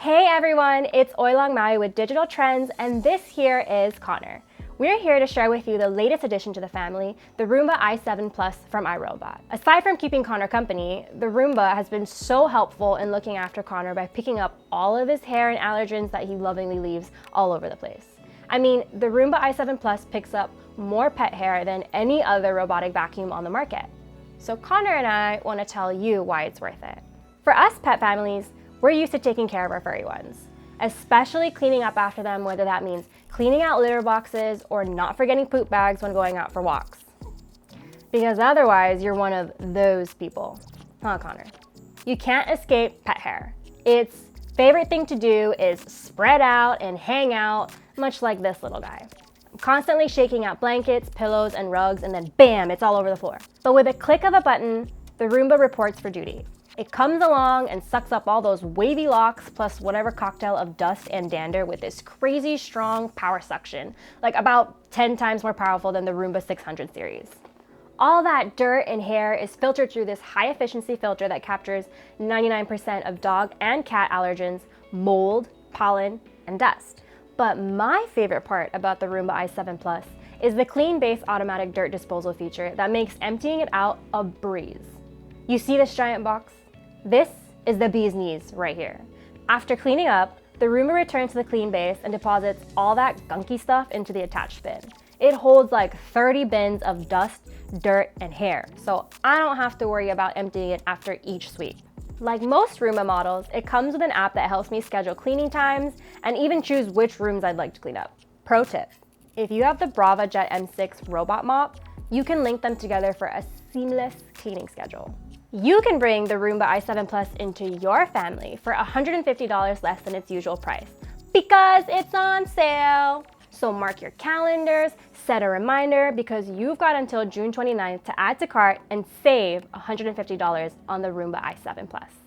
Hey everyone, it's Oilong Maui with Digital Trends, and this here is Connor. We're here to share with you the latest addition to the family, the Roomba i7 Plus from iRobot. Aside from keeping Connor company, the Roomba has been so helpful in looking after Connor by picking up all of his hair and allergens that he lovingly leaves all over the place. I mean, the Roomba i7 Plus picks up more pet hair than any other robotic vacuum on the market. So Connor and I want to tell you why it's worth it. For us pet families, we're used to taking care of our furry ones, especially cleaning up after them, whether that means cleaning out litter boxes or not forgetting poop bags when going out for walks. Because otherwise, you're one of those people, huh, Connor? You can't escape pet hair. Its favorite thing to do is spread out and hang out, much like this little guy. Constantly shaking out blankets, pillows, and rugs, and then bam, it's all over the floor. But with a click of a button, the Roomba reports for duty. It comes along and sucks up all those wavy locks plus whatever cocktail of dust and dander with this crazy strong power suction, like about 10 times more powerful than the Roomba 600 series. All that dirt and hair is filtered through this high efficiency filter that captures 99% of dog and cat allergens, mold, pollen, and dust. But my favorite part about the Roomba i7 Plus is the clean base automatic dirt disposal feature that makes emptying it out a breeze. You see this giant box? This is the bee's knees right here. After cleaning up, the Roomba returns to the clean base and deposits all that gunky stuff into the attached bin. It holds like 30 bins of dust, dirt, and hair, so I don't have to worry about emptying it after each sweep. Like most Roomba models, it comes with an app that helps me schedule cleaning times and even choose which rooms I'd like to clean up. Pro tip, if you have the Brava Jet M6 robot mop, you can link them together for a seamless cleaning schedule. You can bring the Roomba i7 Plus into your family for $150 less than its usual price because it's on sale. So mark your calendars, set a reminder because you've got until June 29th to add to cart and save $150 on the Roomba i7 Plus.